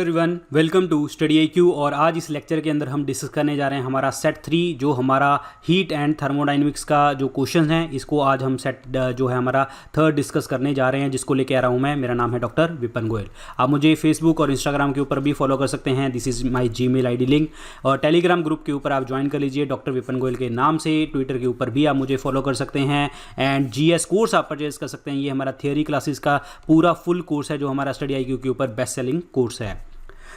Hello everyone, welcome to study IQ। और आज इस लेक्चर के अंदर हम डिस्कस करने जा रहे हैं हमारा सेट 3 जो हमारा हीट एंड थर्मोडाइनमिक्स का जो क्वेश्चन है, इसको आज हम सेट जो है हमारा थर्ड डिस्कस करने जा रहे हैं, जिसको लेके आ रहा हूँ मैं। मेरा नाम है डॉक्टर विपिन गोयल। आप मुझे फेसबुक और इंस्टाग्राम के ऊपर भी फॉलो कर सकते हैं, this is my Gmail ID link. और टेलीग्राम ग्रुप के ऊपर आप ज्वाइन कर लीजिए डॉक्टर विपिन गोयल के नाम से। ट्विटर के ऊपर भी आप मुझे फॉलो कर सकते हैं। एंड GS कोर्स आप परचेज कर सकते हैं। ये हमारा थियोरी क्लासेस का पूरा फुल कोर्स है जो हमारा स्टडी IQ के ऊपर बेस्ट सेलिंग कोर्स है।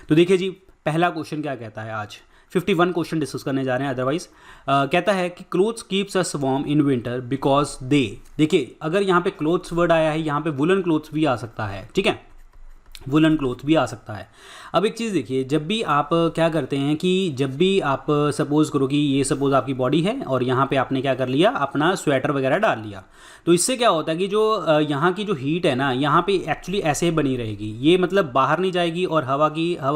तो देखिए जी, पहला क्वेश्चन क्या कहता है। आज 51 क्वेश्चन डिस्कस करने जा रहे हैं। अदरवाइज कहता है कि clothes keeps us warm in winter because they. देखिए, अगर यहाँ पे क्लोथ्स वर्ड आया है, यहाँ पे वुलन क्लोथ्स भी आ सकता है, ठीक है, वुलन क्लोथ भी आ सकता है। अब एक चीज़ देखिए, जब भी आप क्या करते हैं कि जब भी आप सपोज़ करो कि ये सपोज़ आपकी बॉडी है और यहाँ पे आपने क्या कर लिया, अपना स्वेटर वगैरह डाल लिया, तो इससे क्या होता है कि जो यहाँ की जो हीट है ना, यहाँ पे एक्चुअली ऐसे ही बनी रहेगी। ये मतलब बाहर नहीं जाएगी और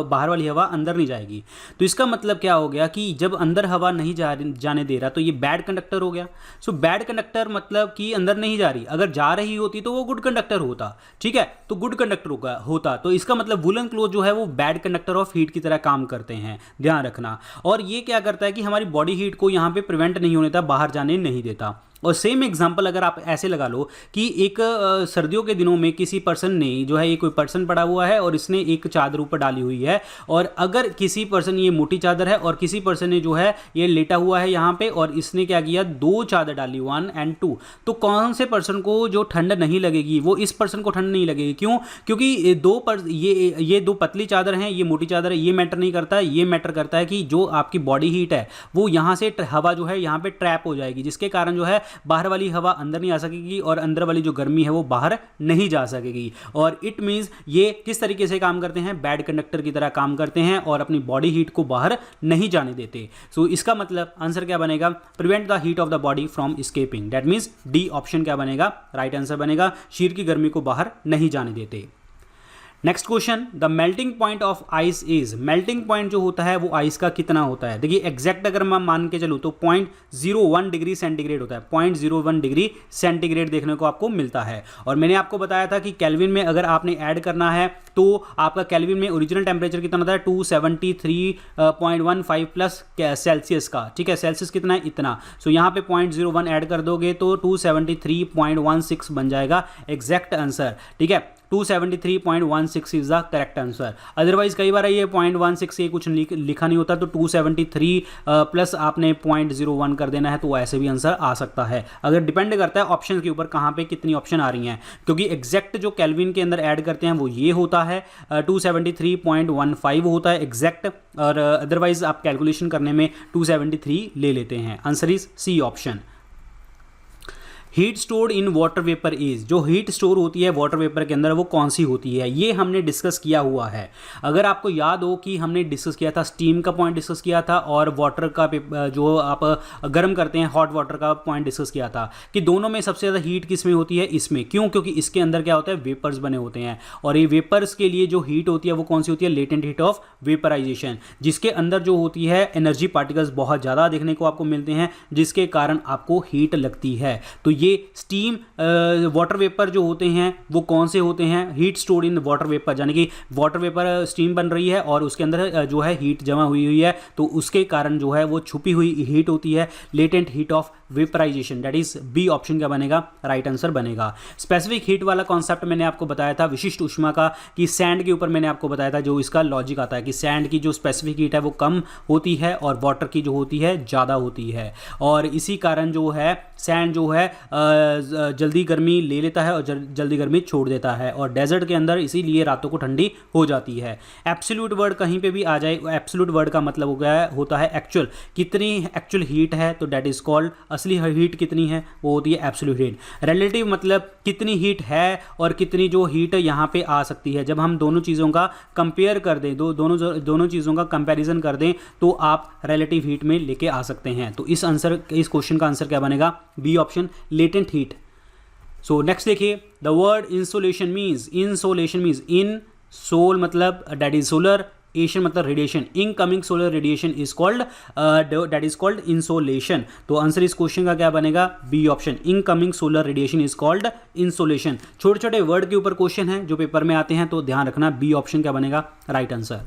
बाहर वाली हवा अंदर नहीं जाएगी। तो इसका मतलब क्या हो गया कि जब अंदर हवा नहीं जाने दे रहा, तो ये बैड कंडक्टर हो गया। सो बैड कंडक्टर मतलब कि अंदर नहीं जा रही। अगर जा रही होती तो वो गुड कंडक्टर होता, ठीक है, तो गुड कंडक्टर होता। तो इसका मतलब वुलन क्लोथ जो है वो बैड कंडक्टर ऑफ हीट की तरह काम करते हैं, ध्यान रखना। और ये क्या करता है कि हमारी बॉडी हीट को यहाँ पे प्रिवेंट नहीं होने देता, बाहर जाने नहीं देता। और सेम एग्जांपल अगर आप ऐसे लगा लो कि एक सर्दियों के दिनों में किसी पर्सन ने जो है, ये कोई पर्सन पड़ा हुआ है और इसने एक चादर ऊपर डाली हुई है, और अगर किसी पर्सन, ये मोटी चादर है और किसी पर्सन ने जो है ये लेटा हुआ है यहाँ पे, और इसने क्या किया, 2 चादर डाली 1 और 2, तो कौन से पर्सन को जो ठंड नहीं लगेगी, वो इस पर्सन को ठंड नहीं लगेगी। क्यों? क्योंकि ये 2 पतली चादर हैं, ये मोटी चादर है। ये मैटर नहीं करता है, ये मैटर करता है कि जो आपकी बॉडी हीट है वो यहाँ से हवा जो है यहाँ पे ट्रैप हो जाएगी, जिसके कारण जो है बाहर वाली हवा अंदर नहीं आ सकेगी और अंदर वाली जो गर्मी है वो बाहर नहीं जा सकेगी। और इट मींस ये किस तरीके से काम करते हैं, बैड कंडक्टर की तरह काम करते हैं और अपनी बॉडी हीट को बाहर नहीं जाने देते। सो इसका मतलब आंसर क्या बनेगा, prevent the heat of the body from escaping. That means D option क्या बनेगा, राइट आंसर बनेगा। शरीर की गर्मी को बाहर नहीं जाने देते। Next question, the melting point of ice is. Melting point जो होता है वो आइस का कितना होता है। देखिए, एग्जैक्ट अगर मैं मान के चलूँ तो 0.01 डिग्री सेंटीग्रेड होता है। 0.01 डिग्री सेंटीग्रेड देखने को आपको मिलता है। और मैंने आपको बताया था कि केल्विन में अगर आपने ऐड करना है तो आपका केल्विन में ओरिजिनल टेम्परेचर कितना होता है, 273.15 प्लस सेल्सियस का, ठीक है। सेल्सियस कितना है, इतना। सो यहाँ पे 0.01 ऐड कर दोगे तो 273.16 बन जाएगा एग्जैक्ट आंसर, ठीक है। 273.16 is the correct answer. Otherwise कई बार ये 0.16 ये कुछ लिखा नहीं होता, तो 273 प्लस आपने 0.01 कर देना है, तो ऐसे भी आंसर आ सकता है। अगर डिपेंड करता है ऑप्शन के ऊपर, कहाँ पे कितनी ऑप्शन आ रही हैं, क्योंकि एग्जैक्ट जो केल्विन के अंदर ऐड करते हैं वो ये होता है 273.15 होता है एग्जैक्ट। और अदरवाइज आप कैलकुलेशन करने में 273 ले लेते हैं। Answer is C option. Heat stored in water vapour is. जो हीट स्टोर होती है वाटर वेपर के अंदर वो कौन सी होती है, ये हमने डिस्कस किया हुआ है। अगर आपको याद हो कि हमने डिस्कस किया था, स्टीम का पॉइंट डिस्कस किया था और वाटर का जो आप गर्म करते हैं हॉट वाटर का पॉइंट डिस्कस किया था, कि दोनों में सबसे ज़्यादा हीट किस में होती है, इसमें। क्यों? क्योंकि इसके अंदर क्या होता है, वेपर्स बने होते हैं। और ये वेपर्स के लिए जो हीट होती है वो कौन सी होती है, लेटेंट हीट ऑफ वेपराइजेशन, जिसके अंदर जो होती है एनर्जी पार्टिकल्स बहुत ज़्यादा देखने को आपको मिलते हैं, जिसके कारण आपको हीट लगती है। तो ये स्टीम वाटर वेपर जो होते हैं वो कौन से होते हैं, heat stored in water vapour, यानी कि वाटर वेपर स्टीम बन रही है और उसके अंदर जो है हीट जमा हुई है, तो उसके कारण जो है वो छुपी हुई हीट होती है, latent heat of vaporisation. That is B option क्या बनेगा, राइट आंसर बनेगा। स्पेसिफिक हीट वाला कॉन्सेप्ट मैंने आपको बताया था विशिष्ट ऊष्मा का, कि सैंड के ऊपर मैंने आपको बताया था, जो इसका लॉजिक आता है कि सैंड की जो स्पेसिफिक हीट है वो कम होती है और वाटर की जो होती है ज़्यादा होती है। और इसी कारण जो है सैंड जो है जल्दी गर्मी ले लेता है और जल्दी गर्मी छोड़ देता है, और डेजर्ट के अंदर इसीलिए रातों को ठंडी हो जाती है। एब्सोल्यूट वर्ड कहीं पे भी आ जाए, एब्सोल्यूट वर्ड का मतलब हो गया होता है एक्चुअल, कितनी एक्चुअल हीट है, तो दैट इज कॉल्ड, असली हीट कितनी है वो होती है एब्सोल्यूट हीट। रिलेटिव मतलब कितनी हीट है और कितनी जो हीट यहाँ पे आ सकती है। जब हम दोनों चीज़ों का कंपेयर कर दें, दोनों चीज़ों का कंपैरिजन कर दें, तो आप रिलेटिव हीट में लेके आ सकते हैं। तो इस क्वेश्चन का आंसर क्या बनेगा, B option, latent heat. So next देखिए, the word insolation means, insolation means in sol मतलब दैट इज सोलर, एशन मतलब radiation, incoming solar radiation is called that is called insolation. तो आंसर इस question का क्या बनेगा, B option, incoming solar radiation is called insolation. छोटे छोटे word के ऊपर क्वेश्चन है जो पेपर में आते हैं, तो ध्यान रखना बी ऑप्शन क्या बनेगा right answer.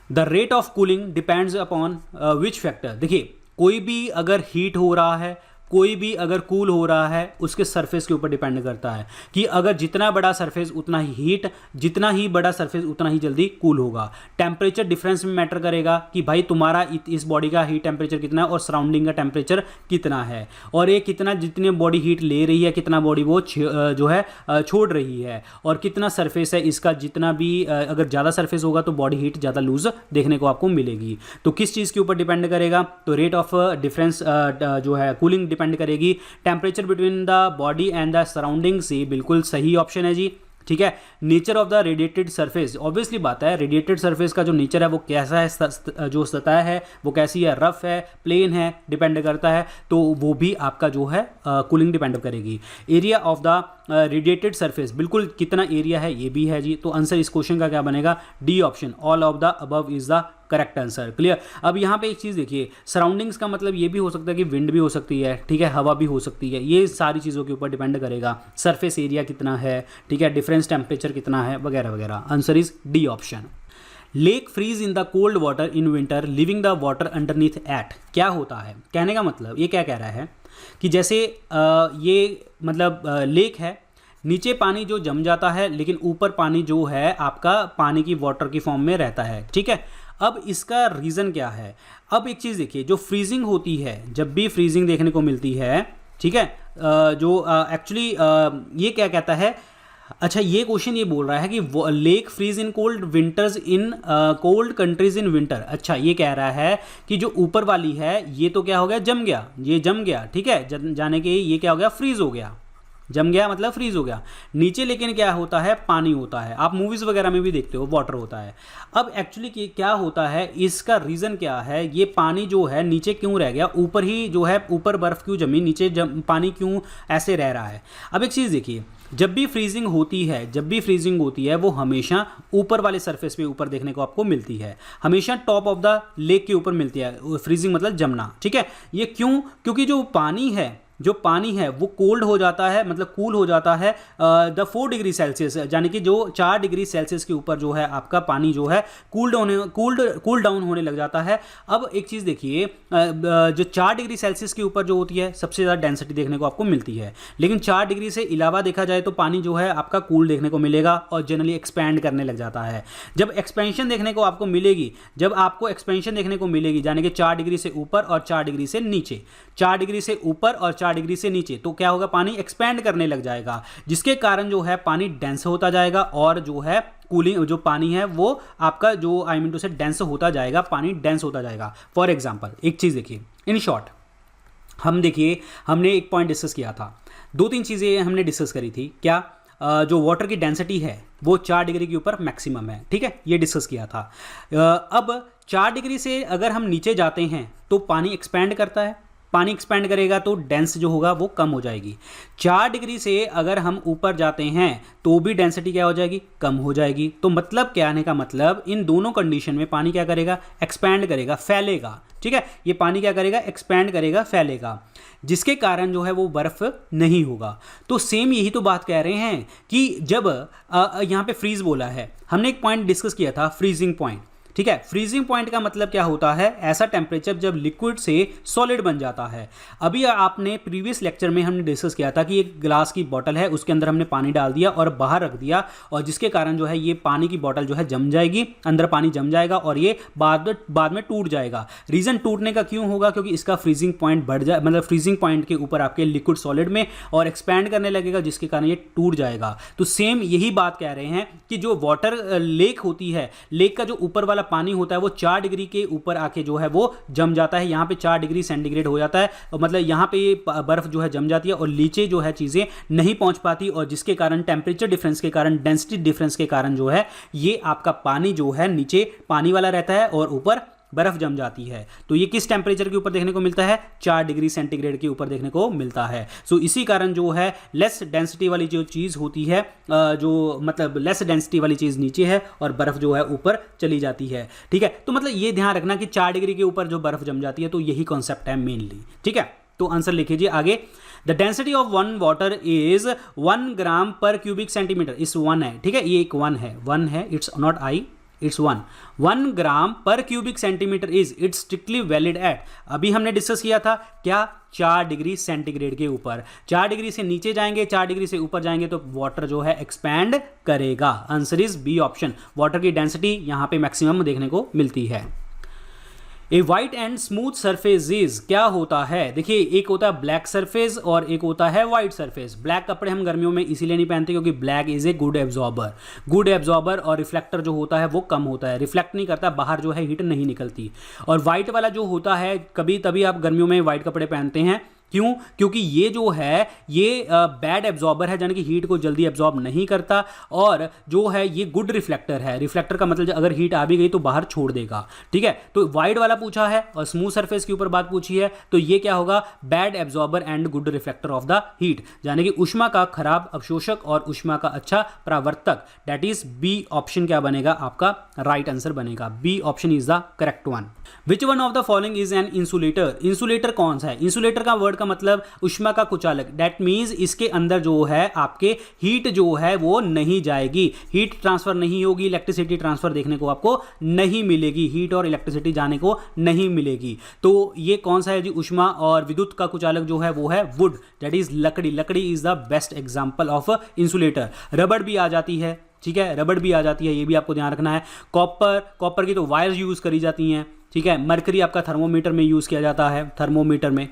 The rate of cooling depends upon which factor. देखिए कोई भी अगर हीट हो रहा है, कोई भी अगर कूल हो रहा है, उसके सरफेस के ऊपर डिपेंड करता है कि अगर जितना बड़ा सरफेस उतना ही हीट, जितना ही बड़ा सरफेस उतना ही जल्दी कूल होगा। टेम्परेचर डिफरेंस में मैटर करेगा कि भाई तुम्हारा इस बॉडी का हीट टेम्परेचर कितना है और सराउंडिंग का टेम्परेचर कितना है, और ये कितना, जितने बॉडी हीट ले रही है कितना बॉडी वो जो है छोड़ रही है, और कितना सरफेस है इसका, जितना भी अगर ज़्यादा सरफेस होगा तो बॉडी हीट ज़्यादा लूज देखने को आपको मिलेगी। तो किस चीज़ के ऊपर डिपेंड करेगा, तो रेट ऑफ डिफरेंस जो है कूलिंग डिपेंड करेगी temperature between the body and the surrounding से। बिल्कुल सही ऑप्शन है जी, ठीक है। Nature of the radiated surface, obviously बात है रेडिएटेड सरफेस का जो नेचर है वो कैसा है, जो सतह है वो कैसी है, रफ है, प्लेन है, डिपेंड करता है, तो वो भी आपका जो है कूलिंग डिपेंड करेगी। Area of the radiated surface, बिल्कुल कितना एरिया है ये भी है जी, तो आंसर इस क्वेश्चन का क्या बनेगा, D option, all of the above is the correct answer. Clear. अब यहाँ पे एक चीज़ देखिए, सराउंडिंग्स का मतलब ये भी हो सकता है कि विंड भी हो सकती है, ठीक है, हवा भी हो सकती है, ये सारी चीज़ों के ऊपर डिपेंड करेगा, सरफेस एरिया कितना है, ठीक है, डिफरेंस टेम्परेचर कितना है, वगैरह वगैरह। Answer is D option. Lake freeze in the cold water in winter leaving the water underneath at, क्या होता है, कहने का मतलब ये क्या कह रहा है कि जैसे ये मतलब लेक है, नीचे पानी जो जम जाता है लेकिन ऊपर पानी जो है आपका पानी की वाटर की फॉर्म में रहता है, ठीक है। अब इसका रीज़न क्या है, अब एक चीज़ देखिए, जो फ्रीजिंग होती है, जब भी फ्रीजिंग देखने को मिलती है, ठीक है, जो एक्चुअली ये क्या कहता है, अच्छा ये क्वेश्चन ये बोल रहा है कि lake freeze in cold winters in cold countries in winter. अच्छा ये कह रहा है कि जो ऊपर वाली है ये तो क्या हो गया, जम गया, ये जम गया, ठीक है, जाने के ये क्या हो गया, फ्रीज हो गया, जम गया मतलब फ्रीज हो गया। नीचे लेकिन क्या होता है, पानी होता है, आप मूवीज़ वगैरह में भी देखते हो वाटर होता है। अब एक्चुअली क्या होता है, इसका रीज़न क्या है, ये पानी जो है नीचे क्यों रह गया, ऊपर ही जो है, ऊपर बर्फ़ क्यों जमी, नीचे पानी क्यों ऐसे रह रहा है। अब एक चीज़ देखिए, जब भी फ्रीजिंग होती है, जब भी फ्रीजिंग होती है वो हमेशा ऊपर वाले सरफेस पे ऊपर देखने को आपको मिलती है, हमेशा टॉप ऑफ द लेक के ऊपर मिलती है फ्रीजिंग मतलब जमना, ठीक है। ये क्यों, क्योंकि जो पानी है, जो पानी है वो कोल्ड हो जाता है, मतलब कूल हो जाता है द 4 डिग्री सेल्सियस, यानी कि जो 4 डिग्री सेल्सियस के ऊपर जो है आपका पानी जो है कूल डाउन होने लग जाता है। अब एक चीज़ देखिए, जो 4 डिग्री सेल्सियस के ऊपर जो होती है सबसे ज़्यादा डेंसिटी देखने को आपको मिलती है, लेकिन 4 डिग्री से अलावा देखा जाए तो पानी जो है आपका कूल देखने को मिलेगा और जनरली एक्सपैंड करने लग जाता है। जब एक्सपेंशन देखने को आपको मिलेगी, जब आपको एक्सपेंशन देखने को मिलेगी, यानी कि 4 डिग्री से ऊपर और 4 डिग्री से नीचे, 4 डिग्री से ऊपर और 4 डिग्री से नीचे, तो क्या होगा, पानी एक्सपैंड करने लग जाएगा, जिसके कारण जो है पानी डेंस होता जाएगा और जो है कूलिंग, जो पानी है वो आपका जो आई मीन टू से डेंस होता जाएगा, पानी डेंस होता जाएगा। फॉर एग्जांपल एक चीज़ देखिए, इन शॉर्ट हम देखिए, हमने एक पॉइंट डिस्कस किया था, 2-3 चीज़ें हमने डिस्कस करी थी, क्या जो वाटर की डेंसिटी है वो 4 डिग्री के ऊपर मैक्सिमम है, ठीक है, ये डिस्कस किया था। अब 4 डिग्री से अगर हम नीचे जाते हैं तो पानी एक्सपैंड करता है, पानी एक्सपैंड करेगा तो डेंस जो होगा वो कम हो जाएगी। 4 डिग्री से अगर हम ऊपर जाते हैं तो भी डेंसिटी क्या हो जाएगी, कम हो जाएगी। तो मतलब क्या आने का मतलब, इन दोनों कंडीशन में पानी क्या करेगा, एक्सपैंड करेगा, फैलेगा, ठीक है, ये पानी क्या करेगा, एक्सपैंड करेगा, फैलेगा, जिसके कारण जो है वो बर्फ नहीं होगा। तो सेम यही तो बात कह रहे हैं कि जब यहाँ पे फ्रीज बोला है, हमने एक पॉइंट डिस्कस किया था, फ्रीजिंग पॉइंट, ठीक है। फ्रीजिंग पॉइंट का मतलब क्या होता है, ऐसा टेम्परेचर जब लिक्विड से सॉलिड बन जाता है। अभी आपने प्रीवियस लेक्चर में हमने डिस्कस किया था कि एक ग्लास की बोतल है, उसके अंदर हमने पानी डाल दिया और बाहर रख दिया, और जिसके कारण जो है ये पानी की बोतल जो है जम जाएगी, अंदर पानी जम जाएगा और ये बाद में टूट जाएगा। रीज़न टूटने का क्यों होगा, क्योंकि इसका फ्रीजिंग पॉइंट बढ़ जाए, मतलब फ्रीजिंग पॉइंट के ऊपर आपके लिक्विड सॉलिड में और एक्सपैंड करने लगेगा, जिसके कारण ये टूट जाएगा। तो सेम यही बात कह रहे हैं कि जो वाटर लेक होती है, लेक का जो ऊपर वाला पानी होता है वो 4 डिग्री के ऊपर आके जो है वो जम जाता है, यहाँ पे 4 डिग्री सेंटीग्रेड हो जाता है, मतलब यहाँ पे बर्फ जो है जम जाती है और नीचे जो है चीज़ें नहीं पहुँच पाती, और जिसके कारण टेम्परेचर डिफरेंस के कारण, डेंसिटी डिफरेंस के कारण जो है ये आपका पानी जो है नीचे पानी वाला रहता है और ऊपर बर्फ जम जाती है। तो ये किस टेम्परेचर के ऊपर देखने को मिलता है? 4 डिग्री सेंटीग्रेड के ऊपर देखने को मिलता है। सो इसी कारण जो है लेस डेंसिटी वाली जो चीज़ होती है, जो मतलब लेस डेंसिटी वाली चीज़ नीचे है और बर्फ जो है ऊपर चली जाती है। ठीक है, तो मतलब ये ध्यान रखना कि 4 डिग्री के ऊपर जो बर्फ जम जाती है, तो यही कॉन्सेप्ट है मेनली। ठीक है, तो आंसर लिखिए आगे। The density of one water is 1 gram per cubic centimetre. इस 1 है, ठीक है, ये एक 1 है, it's not I, it's 1 gram per cubic centimetre is it's strictly valid at, अभी हमने डिस्कस किया था क्या, 4 डिग्री सेंटीग्रेड के ऊपर। 4 डिग्री से नीचे जाएंगे, 4 डिग्री से ऊपर जाएंगे तो वाटर जो है एक्सपैंड करेगा। Answer is B option. Water की डेंसिटी यहां पे मैक्सिमम देखने को मिलती है। A white and smooth surface is, क्या होता है? देखिए, एक होता है ब्लैक सरफेस और एक होता है वाइट सरफेस। ब्लैक कपड़े हम गर्मियों में इसीलिए नहीं पहनते क्योंकि black is a good absorber और रिफ्लेक्टर जो होता है वो कम होता है, रिफ्लेक्ट नहीं करता, बाहर जो है हीट नहीं निकलती। और वाइट वाला जो होता है, कभी तभी आप गर्मियों में वाइट कपड़े पहनते हैं, क्यों? क्योंकि ये जो है ये बैड एब्जॉर्बर है, यानी कि हीट को जल्दी एब्जॉर्ब नहीं करता, और जो है ये गुड रिफ्लेक्टर है। रिफ्लेक्टर का मतलब अगर हीट आ भी गई तो बाहर छोड़ देगा। ठीक है, तो वाइड वाला पूछा है और स्मूथ सरफेस के ऊपर बात पूछी है, तो ये क्या होगा? Bad absorber and good reflector of the heat, यानी कि ऊष्मा का खराब अवशोषक और ऊष्मा का अच्छा परावर्तक। दैट इज बी ऑप्शन क्या बनेगा? आपका राइट आंसर बनेगा। B option is the correct one. Which one of the following is an insulator? Insulator कौन सा है? इंसुलेटर का वर्ड का मतलब ऊष्मा का कुचालक। दैट मींस इसके अंदर जो है आपके हीट जो है वो नहीं जाएगी, हीट ट्रांसफर नहीं होगी, इलेक्ट्रिसिटी ट्रांसफर देखने को आपको नहीं मिलेगी, हीट और इलेक्ट्रिसिटी जाने को नहीं मिलेगी। तो ये कौन सा है जी? ऊष्मा और विद्युत का कुचालक जो है वो है वुड, दैट इज लकड़ी। लकड़ी is the best example of insulator. रबड़ भी आ जाती है, ठीक है, रबड़ भी आ जाती है, ये भी आपको ध्यान रखना है। कॉपर की तो वायर्स यूज करी जाती हैं, ठीक है। मरकरी आपका थर्मोमीटर में यूज किया जाता है, थर्मोमीटर में।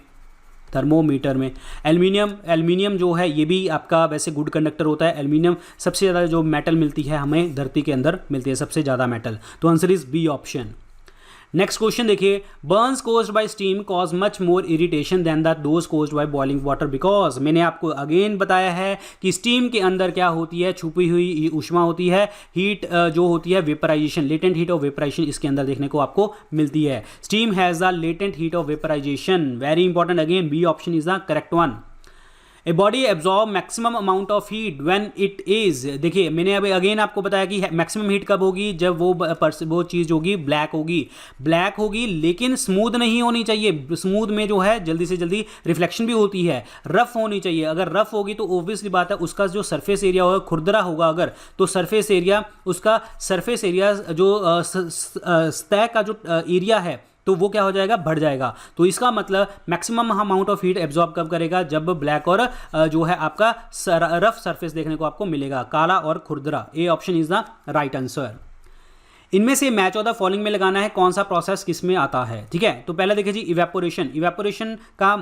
एल्युमिनियम जो है ये भी आपका वैसे गुड कंडक्टर होता है। एल्युमिनियम सबसे ज़्यादा जो मेटल मिलती है हमें धरती के अंदर मिलती है सबसे ज़्यादा मेटल, तो answer is B option. Next question देखिए, burns caused by steam cause much more irritation than the those caused by boiling water because. मैंने आपको अगेन बताया है कि स्टीम के अंदर क्या होती है? छुपी हुई ऊष्मा होती है, हीट जो होती है vaporisation, latent heat of vaporisation इसके अंदर देखने को आपको मिलती है। Steam has the latent heat of vaporisation, very important, again B option is the correct one. A body absorb maximum amount of heat when it is, देखिए मैंने अभी अगेन आपको बताया कि मैक्सिमम हीट कब होगी? जब वो चीज़ होगी ब्लैक होगी, लेकिन स्मूथ नहीं होनी चाहिए। स्मूथ में जो है जल्दी से जल्दी रिफ्लेक्शन भी होती है, रफ होनी चाहिए। अगर रफ होगी तो ऑब्वियसली बात है उसका जो सरफेस एरिया होगा खुरदरा होगा, अगर तो सरफेस एरिया जो सतह का जो एरिया है तो वो क्या हो जाएगा? बढ़ जाएगा। तो इसका मतलब maximum amount of heat absorb कब करेगा? जब ब्लैक और जो है आपका रफ सरफेस देखने को आपको मिलेगा, काला और खुरदरा। A option is the right answer. इनमें से मैच ऑफ द फॉलोइंग में लगाना है कौन सा प्रोसेस किस में आता है, ठीक है। तो पहला देखिए जी इवेपोरेशन का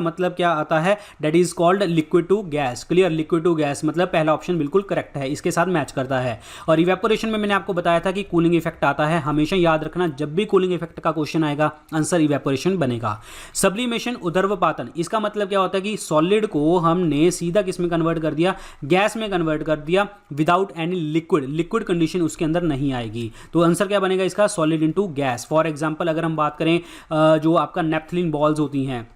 मतलब क्या आता है? That is called liquid to gas. Clear, liquid to gas मतलब पहला ऑप्शन बिल्कुल करेक्ट है, इसके साथ मैच करता है। और इवेपोरेशन में मैंने आपको बताया था कि कूलिंग इफेक्ट आता है, हमेशा याद रखना जब भी कूलिंग इफेक्ट का क्वेश्चन आएगा आंसर इवेपोरेशन बनेगा। सब्लिमेशन उदर्वपातन, इसका मतलब क्या होता है कि सॉलिड को हमने सीधा किस में कन्वर्ट कर दिया? गैस में कन्वर्ट कर दिया, विदाउट एनी लिक्विड कंडीशन उसके अंदर नहीं आएगी। तो आंसर क्या बनेगा इसका? Solid into gas. For example अगर हम बात करें जो आपका नेफ्थलीन बॉल्स होती हैं,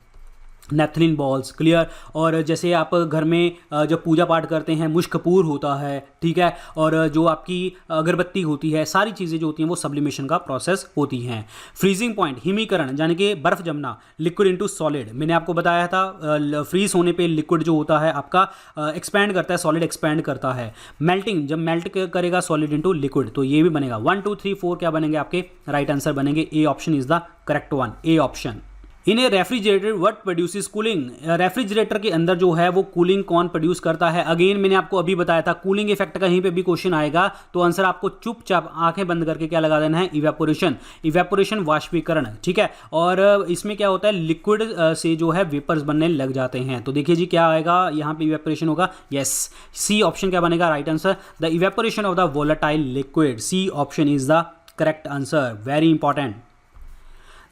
नेफ्थलीन बॉल्स, क्लियर। और जैसे आप घर में जब पूजा पाठ करते हैं मुश्क कपूर होता है, ठीक है, और जो आपकी अगरबत्ती होती है, सारी चीज़ें जो होती हैं वो सब्लिमेशन का प्रोसेस होती हैं। फ्रीजिंग पॉइंट हिमीकरण, यानी कि बर्फ जमना, लिक्विड इनटू सॉलिड। मैंने आपको बताया था फ्रीज होने पे लिक्विड जो होता है आपका एक्सपैंड करता है, सॉलिड एक्सपैंड करता है। मेल्टिंग, जब मेल्ट करेगा सॉलिड इनटू लिक्विड, तो ये भी बनेगा। 1 2 3 4 क्या बनेंगे आपके? राइट आंसर बनेंगे। ए option is the correct one, A option. In A refrigerator what produces cooling? Refrigerator के अंदर जो है वो कूलिंग कौन प्रोड्यूस करता है? अगेन मैंने आपको अभी बताया था कूलिंग इफेक्ट कहीं पे भी क्वेश्चन आएगा तो आंसर आपको चुपचाप आंखें बंद करके क्या लगा देना है? इवेपोरेशन वाष्पीकरण, ठीक है। और इसमें क्या होता है? लिक्विड से जो है वेपर्स बनने लग जाते हैं। तो देखिए जी क्या आएगा यहाँ पे? इवेपोरेशन होगा, यस, सी ऑप्शन क्या बनेगा? Right answer. The evaporation of the volatile liquid, C option is the correct answer, very important.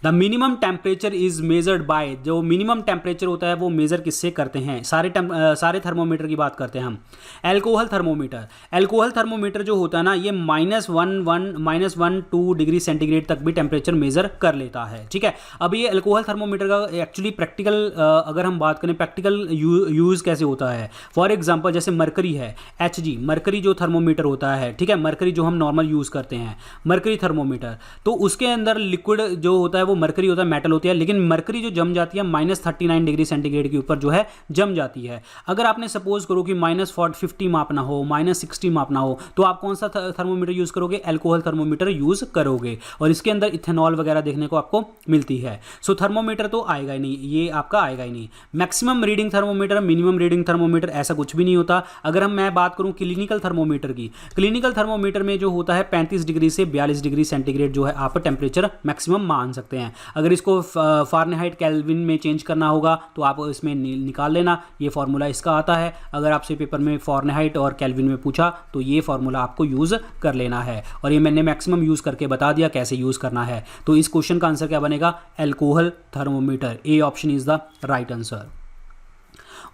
The minimum temperature is measured by, जो मिनिमम टेम्परेचर होता है वो मेजर किससे करते हैं, सारे थर्मोमीटर की बात करते हैं हम। एल्कोहल थर्मोमीटर, एल्कोहल थर्मोमीटर जो होता है ना ये -1 डिग्री सेंटीग्रेड तक भी टेम्परेचर मेजर कर लेता है, ठीक है। अब ये एल्कोहल थर्मोमीटर का एक्चुअली प्रैक्टिकल अगर हम बात करें प्रैक्टिकल यूज़ कैसे होता है, फॉर एग्जांपल जैसे मरकरी है, Hg मरकरी जो थर्मोमीटर होता है, ठीक है, मरकरी जो हम नॉर्मल यूज़ करते हैं मरकरी थर्मोमीटर, तो उसके अंदर लिक्विड जो होता है वो मरकरी होता है, मेटल होती है, लेकिन मरकरी जो जम जाती है -39 डिग्री सेंटीग्रेड के ऊपर जो है जम जाती है। अगर आपने सपोज करो कि -50 मापना हो, -60 मापना हो, तो आप कौन सा थर्मोमीटर यूज़ करोगे, एल्कोहल थर्मोमीटर यूज़ करोगे, और इसके अंदर इथेनॉल वगैरह देखने को आपको मिलती है। सो थर्मोमीटर तो आएगा ही नहीं, ये आपका आएगा ही नहीं। Maximum reading thermometer, minimum reading thermometer, ऐसा कुछ भी नहीं होता। अगर मैं बात करूं क्लिनिकल थर्मोमीटर की, क्लिनिकल थर्मोमीटर में जो होता है 35 डिग्री से 42 डिग्री सेंटीग्रेड जो है आप टेम्परेचर मैक्सिमम मान सकते हैं। अगर इसको फारेनहाइट केल्विन में चेंज करना होगा तो आप इसमें निकाल लेना, ये फार्मूला इसका आता है। अगर आपसे पेपर में फारेनहाइट और केल्विन में पूछा तो ये फार्मूला आपको यूज़ कर लेना है, और ये मैंने मैक्सिमम यूज़ करके बता दिया कैसे यूज़ करना है। तो इस क्वेश्चन का आंसर क्या बनेगा, alcohol thermometer, A option is the right answer.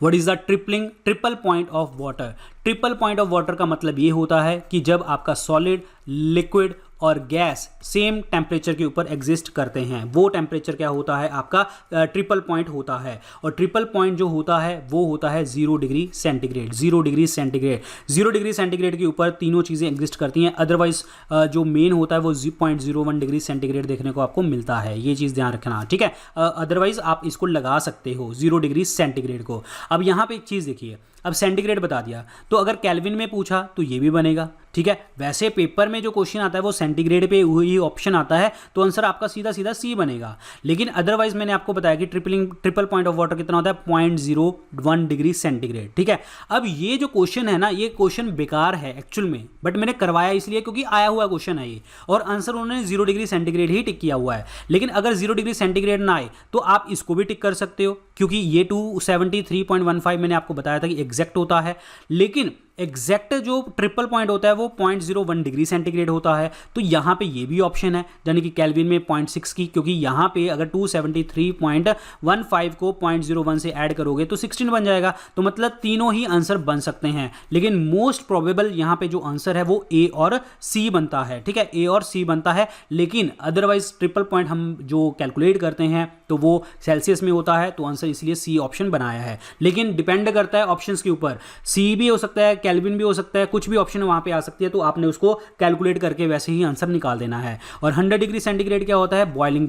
What is the triple point of water, triple point of water का मतलब ये होता है कि जब आपका सॉलिड, लिक्विड और गैस सेम टेम्परेचर के ऊपर एग्जिस्ट करते हैं, वो टेम्परेचर क्या होता है आपका ट्रिपल पॉइंट होता है। और ट्रिपल पॉइंट जो होता है वो होता है 0 degree centigrade, 0 degree centigrade, 0 degree centigrade के ऊपर तीनों चीज़ें एग्जिस्ट करती हैं। अदरवाइज जो मेन होता है वो 0.01 डिग्री सेंटीग्रेड देखने को आपको मिलता है, ये चीज़ ध्यान रखना, ठीक है। अदरवाइज आप इसको लगा सकते हो 0 डिग्री सेंटीग्रेड को। अब यहाँ पे एक चीज़ देखिए, अब सेंटीग्रेड बता दिया तो अगर केल्विन में पूछा तो ये भी बनेगा, ठीक है। वैसे पेपर में जो क्वेश्चन आता है वो सेंटीग्रेड पे ही ऑप्शन आता है, तो आंसर आपका सीधा सीधा सी बनेगा। लेकिन अदरवाइज मैंने आपको बताया कि ट्रिपल पॉइंट ऑफ वाटर कितना होता है, 0.01 डिग्री सेंटीग्रेड, ठीक है। अब ये जो क्वेश्चन है ना, ये क्वेश्चन बेकार है एक्चुअल में, बट मैंने करवाया इसलिए क्योंकि आया हुआ क्वेश्चन है ये, और आंसर उन्होंने 0 डिग्री सेंटीग्रेड ही टिक किया हुआ है। लेकिन अगर 0 डिग्री सेंटीग्रेड ना आए तो आप इसको भी टिक कर सकते हो, क्योंकि ये 273.15 मैंने आपको बताया था कि एग्जैक्ट होता है। लेकिन एग्जैक्ट जो ट्रिपल पॉइंट होता है वो 0.01 डिग्री सेंटीग्रेड होता है, तो यहाँ पे ये भी ऑप्शन है, यानी कि केल्विन में 0.6 की, क्योंकि यहाँ पे अगर 273.15 को 0.01 से ऐड करोगे तो 16 बन जाएगा। तो मतलब तीनों ही आंसर बन सकते हैं, लेकिन मोस्ट प्रोबेबल यहाँ पे जो आंसर है वो ए और सी बनता है, ठीक है, ए और सी बनता है। लेकिन अदरवाइज ट्रिपल पॉइंट हम जो कैलकुलेट करते हैं तो वो सेल्सियस में होता है, तो आंसर इसलिए सी ऑप्शन बनाया है। लेकिन डिपेंड करता है ऑप्शंस के ऊपर, सी भी हो सकता है, केल्विन भी हो सकता है, कुछ भी ऑप्शन वहां पे आ सकती है, तो आपने उसको कैलकुलेट करके वैसे ही आंसर निकाल देना है। और 100 डिग्री सेंटीग्रेड क्या होता है, बॉइलिंग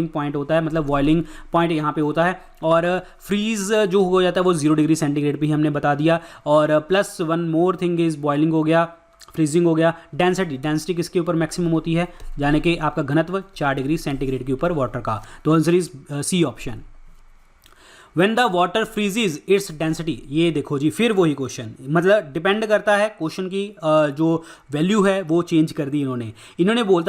पॉइंट होता है, मतलब बॉइलिंग पॉइंट यहाँ पे होता है। और फ्रीज जो हो जाता है वो 0 डिग्री सेंटीग्रेड पे ही हमने बता दिया। और plus one more thing is boiling हो गया, फ्रीजिंग हो गया। डेंसिटी किसके ऊपर मैक्सिमम होती है, यानी कि आपका घनत्व 4 डिग्री सेंटीग्रेड के ऊपर वाटर का, तो answer is C option. When the water freezes its density, ये देखो जी फिर वही क्वेश्चन, मतलब डिपेंड करता है क्वेश्चन की जो वैल्यू है वो चेंज कर दी इन्होंने बोल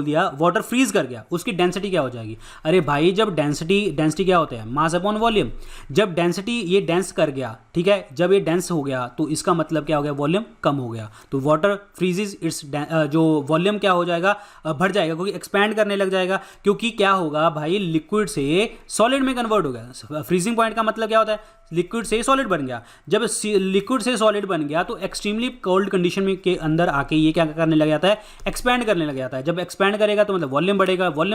दिया वाटर फ्रीज कर गया, उसकी डेंसिटी क्या हो जाएगी। अरे भाई जब डेंसिटी क्या होता है, मास अपॉन वॉल्यूम। जब डेंसिटी ये डेंस कर गया, ठीक है, जब ये डेंस हो गया तो इसका मतलब क्या हो गया, वॉल्यूम कम हो गया। तो वाटर फ्रीजेज इट्स जो वॉल्यूम क्या हो जाएगा, बढ़ जाएगा, क्योंकि एक्सपैंड करने लग जाएगा। क्योंकि क्या होगा भाई, लिक्विड से सॉलिड में कन्वर्ट हो गया। फ्रीजिंग पॉइंट का मतलब क्या होता है, लिक्विड से सॉलिड बन गया। जब लिक्विड से सॉलिड बन गया तो एक्सट्रीमली कोल्ड कंडीशन में के अंदर आके ये क्या करने लग जाता है, एक्सपैंड करने लग जाता है। जब एक्सपैंड करेगा तो मतलब वॉल्यूम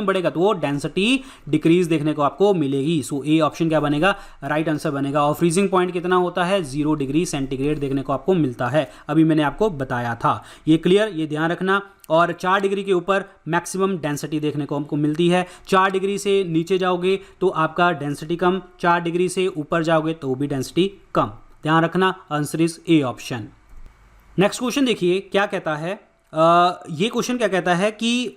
बढ़ेगा तो वो डेंसिटी डिक्रीज देखने को आपको मिलेगी। सो ए ऑप्शन क्या बनेगा, राइट आंसर बनेगा। और फ्रीजिंग पॉइंट कितना होता है, 0 डिग्री सेंटीग्रेड देखने को आपको मिलता है, अभी मैंने आपको बताया था। ये क्लियर, ये ध्यान रखना। और 4 डिग्री के ऊपर मैक्सिमम डेंसिटी देखने को हमको मिलती है। 4 डिग्री से नीचे जाओगे तो आपका डेंसिटी कम, 4 डिग्री से ऊपर जाओगे तो भी डेंसिटी कम, ध्यान रखना। Answer is A option. Next question देखिए क्या कहता है, ये क्वेश्चन क्या कहता है कि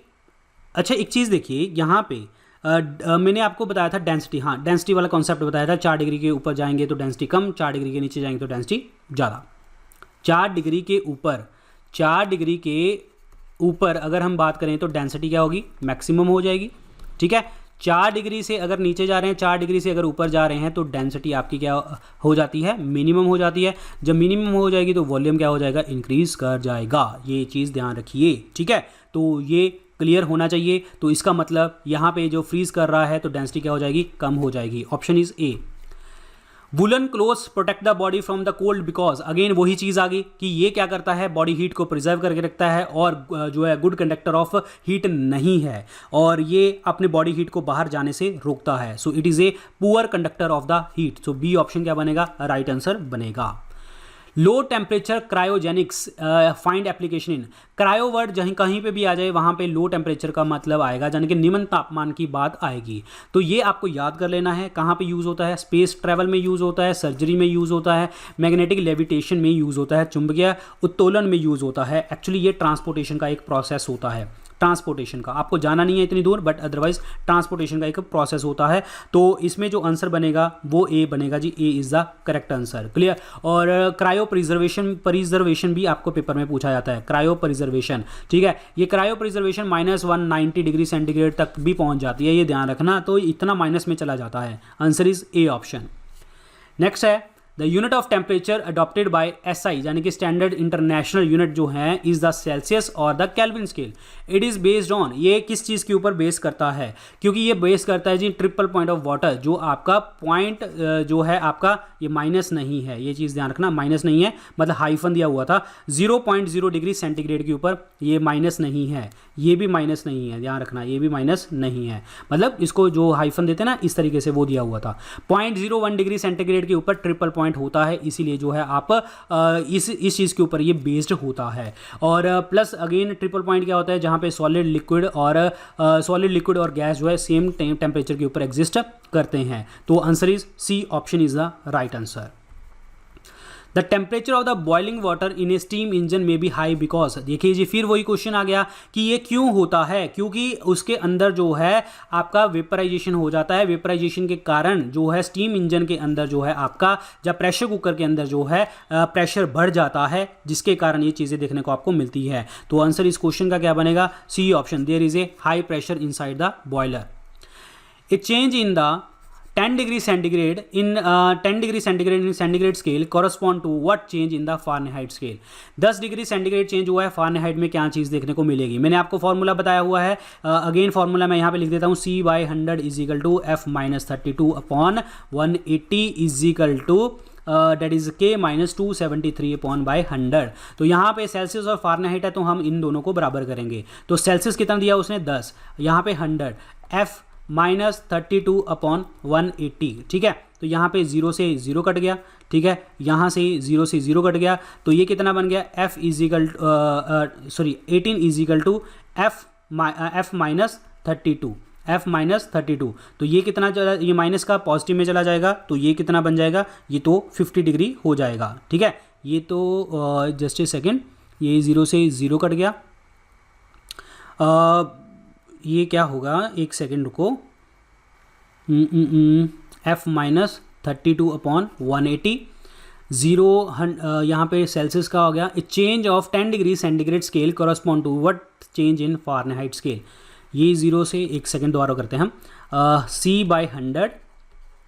अच्छा एक चीज़ देखिए यहाँ पे मैंने आपको बताया था डेंसिटी, हाँ डेंसिटी वाला कॉन्सेप्ट बताया था। 4 डिग्री के ऊपर जाएंगे तो डेंसिटी कम, 4 डिग्री के नीचे जाएंगे तो डेंसिटी ज़्यादा। 4 डिग्री के ऊपर अगर हम बात करें तो डेंसिटी क्या होगी, मैक्सिमम हो जाएगी, ठीक है। 4 डिग्री से अगर नीचे जा रहे हैं, 4 डिग्री से अगर ऊपर जा रहे हैं तो डेंसिटी आपकी क्या हो जाती है, मिनिमम हो जाती है। जब मिनिमम हो जाएगी तो वॉल्यूम क्या हो जाएगा, इंक्रीज कर जाएगा। ये चीज़ ध्यान रखिए, ठीक है। तो ये क्लियर होना चाहिए। तो इसका मतलब यहाँ पे जो फ्रीज कर रहा है तो डेंसिटी क्या हो जाएगी, कम हो जाएगी। Option is A. Woollen clothes protect the body from the cold because, again वही चीज़ आ गई कि ये क्या करता है, बॉडी हीट को प्रिजर्व करके रखता है और जो है गुड कंडक्टर ऑफ हीट नहीं है और ये अपने बॉडी हीट को बाहर जाने से रोकता है। So it is a poor conductor of the heat. So B option क्या बनेगा, राइट आंसर बनेगा। Low temperature cryogenics find application in, cryo word जहीं कहीं पे भी आ जाए वहाँ पे लो टेम्परेचर का मतलब आएगा, यानी कि निम्न तापमान की बात आएगी। तो ये आपको याद कर लेना है कहाँ पे यूज़ होता है, स्पेस ट्रैवल में यूज़ होता है, सर्जरी में यूज़ होता है, मैग्नेटिक लेविटेशन में यूज़ होता है, चुंबकीय उत्तोलन में यूज़ होता है। एक्चुअली ये ट्रांसपोर्टेशन का एक प्रोसेस होता है, ट्रांसपोर्टेशन का आपको जाना नहीं है इतनी दूर, बट अदरवाइज ट्रांसपोर्टेशन का एक प्रोसेस होता है। तो इसमें जो आंसर बनेगा वो ए बनेगा जी, A is the correct answer. Clear. और क्रायो प्रिजर्वेशन भी आपको पेपर में पूछा जाता है, क्रायो प्रिजर्वेशन, ठीक है। ये क्रायो प्रिजर्वेशन -190 डिग्री सेंटीग्रेड तक भी पहुंच जाती है, ये ध्यान रखना। तो इतना माइनस में चला जाता है। Answer is A option. Next है the unit of temperature adopted by SI, यानी कि स्टैंडर्ड इंटरनेशनल यूनिट जो है, इज द सेल्सियस और the Kelvin scale. It is based on, ये किस चीज़ के ऊपर बेस करता है, क्योंकि ये बेस करता है जी ट्रिपल पॉइंट ऑफ वाटर, जो आपका पॉइंट जो है आपका ये माइनस नहीं है, ये चीज़ ध्यान रखना, माइनस नहीं है, मतलब हाइफन दिया हुआ था 0.0 डिग्री सेंटीग्रेड के ऊपर, ये माइनस नहीं है, ये भी माइनस नहीं है, ध्यान रखना, ये भी माइनस नहीं है, मतलब इसको जो हाइफन देते हैं ना इस तरीके से वो दिया हुआ था। 0.01 डिग्री सेंटीग्रेड के ऊपर ट्रिपल पॉइंट होता है, इसीलिए जो है आप इस चीज़ के ऊपर ये बेस्ड होता है। और प्लस अगेन ट्रिपल पॉइंट क्या होता है, जहाँ पे सॉलिड लिक्विड और गैस जो है सेम टेम्परेचर के ऊपर एग्जिस्ट करते हैं। तो answer is C option is the right answer. The temperature of the boiling water in a steam engine में बी हाई बिकॉज, देखिए जी फिर वही क्वेश्चन आ गया कि ये क्यों होता है, क्योंकि उसके अंदर जो है आपका वेपराइजेशन हो जाता है। वेपराइजेशन के कारण जो है स्टीम इंजन के अंदर जो है आपका, जब प्रेशर कुकर के अंदर जो है प्रेशर बढ़ जाता है, जिसके कारण ये चीज़ें देखने को आपको मिलती है। तो आंसर इस क्वेश्चन का क्या बनेगा, C option, there is a high pressure inside the boiler. A change in the 10 degree centigrade in 10 degree centigrade in centigrade scale correspond to what change in the Fahrenheit scale। 10 degree centigrade change हुआ है, Fahrenheit में क्या चीज़ देखने को मिलेगी। मैंने आपको formula बताया हुआ है, अगेन फॉर्मूला मैं यहाँ पे लिख देता हूँ, C/100 is equal to F-32/180 is equal to that is K-273/100। तो यहाँ पे सेल्सियस और फारेनहाइट है, तो हम इन दोनों को बराबर करेंगे। तो सेल्सियस कितना दिया उसने 10, यहाँ पे 100, F-32/180, ठीक है। तो यहाँ पे 0 से 0 कट गया, ठीक है, यहाँ से 0 से 0 कट गया, तो ये कितना बन गया, 18 इज इक्वल टू F-32। तो ये कितना चला, ये माइनस का पॉजिटिव में चला जाएगा, तो ये कितना बन जाएगा, ये तो 50 डिग्री हो जाएगा, ठीक है। ये तो जस्ट ए सेकेंड, ये 0 से 0 कट गया, ये क्या होगा, एक सेकेंड रुको, F-32/180 0 यहाँ पे सेल्सियस का हो गया। A change of 10 degree centigrade scale correspond to what change in Fahrenheit scale. ये 0 से, एक सेकेंड दोबारा करते हैं हम, C/100,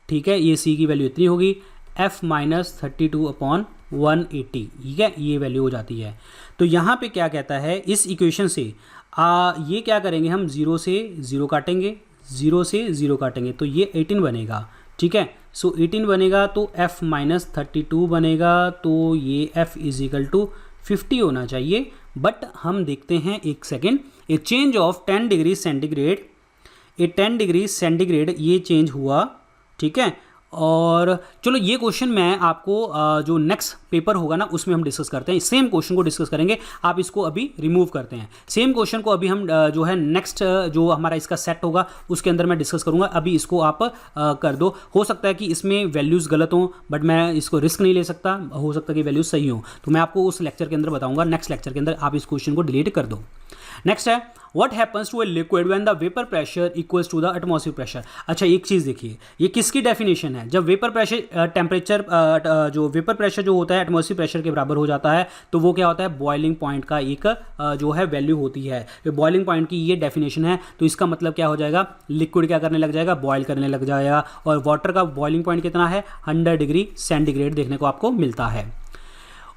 ठीक है, ये C की वैल्यू इतनी होगी, F-32/180, ठीक है, ये वैल्यू हो जाती है। तो यहाँ पे क्या कहता है, इस इक्वेशन से ये क्या करेंगे हम, 0 से 0 काटेंगे, 0 से 0 काटेंगे, तो ये 18 बनेगा, ठीक है। सो 18 बनेगा तो F-32 बनेगा, तो ये F इज इक्वल टू 50 होना चाहिए। बट हम देखते हैं, एक second, A change of 10 degree centigrade, A 10 degree centigrade ये चेंज हुआ, ठीक है। और चलो ये क्वेश्चन मैं आपको जो नेक्स्ट पेपर होगा ना उसमें हम डिस्कस करते हैं, सेम क्वेश्चन को डिस्कस करेंगे। आप इसको अभी रिमूव करते हैं, सेम क्वेश्चन को अभी हम जो है नेक्स्ट जो हमारा इसका सेट होगा उसके अंदर मैं डिस्कस करूंगा। अभी इसको आप कर दो, हो सकता है कि इसमें वैल्यूज़ गलत हों, बट मैं इसको रिस्क नहीं ले सकता, हो सकता है कि वैल्यूज़ सही हों, तो मैं आपको उस लेक्चर के अंदर बताऊँगा, नेक्स्ट लेक्चर के अंदर आप इस क्वेश्चन को डिलीट कर दो। नेक्स्ट है, what happens to a liquid when the vapour pressure equals to the atmospheric pressure. अच्छा, एक चीज़ देखिए, ये किसकी डेफिनेशन है, जब वेपर प्रेशर टेम्परेचर जो वेपर प्रेशर जो होता है एटमॉस्फेरिक प्रेशर के बराबर हो जाता है, तो वो क्या होता है, बॉइलिंग पॉइंट का एक जो है वैल्यू होती है, बॉइलिंग पॉइंट की ये डेफिनेशन है। तो इसका मतलब क्या हो जाएगा, लिक्विड क्या करने लग जाएगा, बॉयल करने लग जाएगा, और वाटर का बॉइलिंग पॉइंट कितना है, 100 डिग्री सेंटीग्रेड देखने को आपको मिलता है।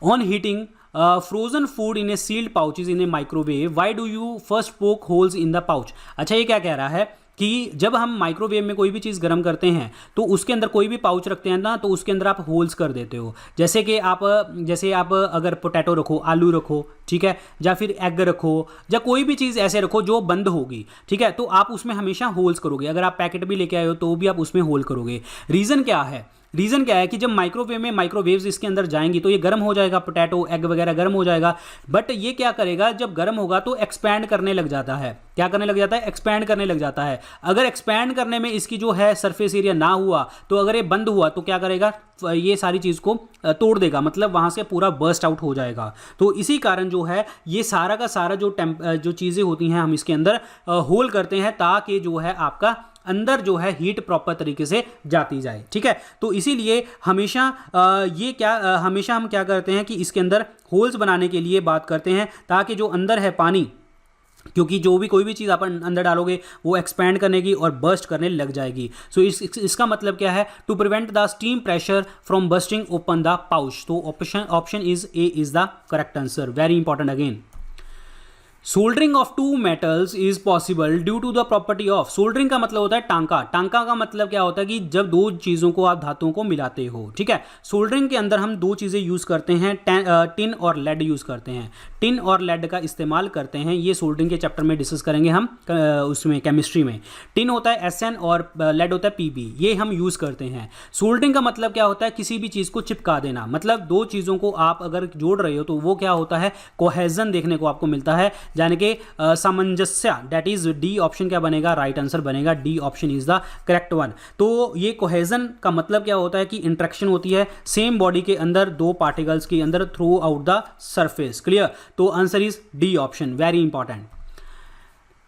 On heating frozen food in a sealed pouches in a microwave, why do you first poke holes in the pouch. अच्छा, ये क्या कह रहा है कि जब हम माइक्रोवेव में कोई भी चीज़ गर्म करते हैं तो उसके अंदर कोई भी पाउच रखते हैं ना, तो उसके अंदर आप होल्स कर देते हो। जैसे कि आप अगर पोटैटो रखो, आलू रखो, ठीक है, या फिर एग रखो, या कोई भी चीज़ ऐसे रखो जो बंद होगी, ठीक है, तो आप उसमें हमेशा होल्स करोगे। अगर आप पैकेट भी लेके आए हो तो भी आप उसमें होल करोगे। रीज़न क्या है कि जब माइक्रोवेव में माइक्रोवेव्स इसके अंदर जाएंगी तो ये गर्म हो जाएगा, पोटैटो एग वगैरह गर्म हो जाएगा, बट ये क्या करेगा, जब गर्म होगा तो एक्सपैंड करने लग जाता है। क्या करने लग जाता है? एक्सपैंड करने लग जाता है। अगर एक्सपैंड करने में इसकी जो है सरफेस एरिया ना हुआ, तो अगर ये बंद हुआ तो क्या करेगा, ये सारी चीज़ को तोड़ देगा, मतलब वहाँ से पूरा बर्स्ट आउट हो जाएगा। तो इसी कारण जो है ये सारा का सारा जो चीज़ें होती हैं हम इसके अंदर होल करते हैं, ताकि जो है आपका अंदर जो है हीट प्रॉपर तरीके से जाती जाए, ठीक है। तो इसीलिए हमेशा हमेशा हम क्या करते हैं कि इसके अंदर होल्स बनाने के लिए बात करते हैं, ताकि जो अंदर है पानी, क्योंकि जो भी कोई भी चीज़ आप अंदर डालोगे वो एक्सपैंड करनेगी और बर्स्ट करने लग जाएगी। सो इसका मतलब क्या है, to prevent the steam pressure from bursting open the pouch. तो option is A is the correct answer. Very important again. Soldering of two metals is possible due to the property of. Soldering का मतलब होता है टांका। टांका का मतलब क्या होता है कि जब दो चीज़ों को आप धातुओं को मिलाते हो, ठीक है। सोल्डरिंग के अंदर हम दो चीज़ें यूज़ करते हैं, टिन और लेड यूज़ करते हैं। टिन और लेड का इस्तेमाल करते हैं, ये सोल्डरिंग के चैप्टर में डिस्कस करेंगे हम उसमें केमिस्ट्री में। टिन होता है SN और लेड होता है PB, ये हम यूज़ करते हैं। सोल्डरिंग का मतलब क्या होता है, किसी भी चीज़ को चिपका देना, मतलब दो चीज़ों को आप अगर जोड़ रहे हो तो वो क्या होता है, कोहेजन देखने को आपको मिलता है, यानी कि सामंजस्य। दैट इज डी ऑप्शन क्या बनेगा, राइट आंसर बनेगा, D option is the correct one. तो ये कोहेजन का मतलब क्या होता है कि इंटरेक्शन होती है सेम बॉडी के अंदर दो पार्टिकल्स के अंदर throughout the surface. Clear. तो answer is D option, very important.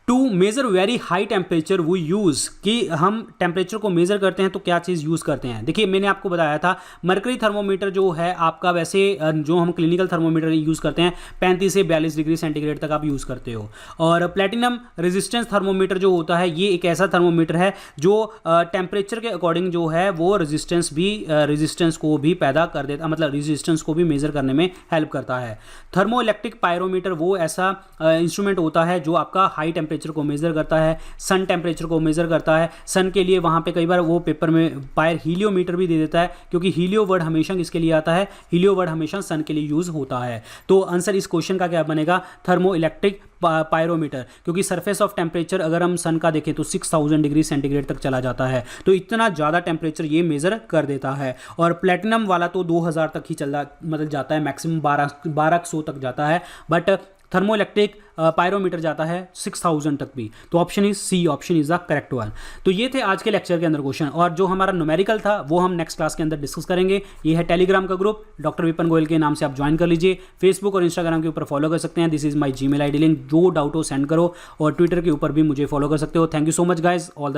To measure very high temperature वो यूज़, कि हम टेम्परेचर को मेजर करते हैं तो क्या चीज़ यूज़ करते हैं। देखिए मैंने आपको बताया था मरकरी थर्मोमीटर जो है आपका, वैसे जो हम क्लिनिकल थर्मोमीटर यूज़ करते हैं 35 से 42 डिग्री सेंटीग्रेड तक आप यूज़ करते हो। और प्लेटिनम रेजिस्टेंस थर्मोमीटर जो होता है ये एक ऐसा थर्मोमीटर है जो टेम्परेचर के अकॉर्डिंग जो है वो रेजिस्टेंस को भी पैदा कर देता, मतलब रेजिस्टेंस को भी मेजर करने में हेल्प करता है। थर्मो इलेक्ट्रिक पायरोमीटर वो ऐसा इंस्ट्रूमेंट होता है जो आपका हाई टेम्परेचर को मेजर करता है, सन टेम्परेचर को मेजर करता है। सन के लिए वहां पे कई बार वो पेपर में पायर हीलियोमीटर भी दे देता है, क्योंकि हीलियो वर्ड हमेशा किसके लिए आता है, हीलियो वर्ड हमेशा सन के लिए यूज होता है। तो आंसर इस क्वेश्चन का क्या बनेगा, थर्मो इलेक्ट्रिक पायरोमीटर, क्योंकि सरफेस ऑफ टेम्परेचर अगर हम सन का देखें तो 6000 डिग्री सेंटीग्रेड तक चला जाता है, तो इतना ज़्यादा टेम्परेचर ये मेजर कर देता है। और प्लेटिनम वाला तो 2000 तक ही जाता है, मैक्सिमम 1200 तक जाता है, बट थर्मो इलेक्ट्रिक पायरोमीटर जाता है 6000 तक भी। तो option is C, option is the correct one. तो ये थे आज के लेक्चर के अंदर क्वेश्चन, और जो हमारा न्यूमेरिकल था वो हम नेक्स्ट क्लास के अंदर डिस्कस करेंगे। ये है टेलीग्राम का ग्रुप, डॉक्टर विपिन गोयल के नाम से आप ज्वाइन कर लीजिए। फेसबुक और इंस्टाग्राम के ऊपर फॉलो कर सकते हैं, this is my Gmail ID link, जो डाउट हो सेंड करो, और ट्विटर के ऊपर भी मुझे फॉलो कर सकते हो। Thank you so much guys, all the best.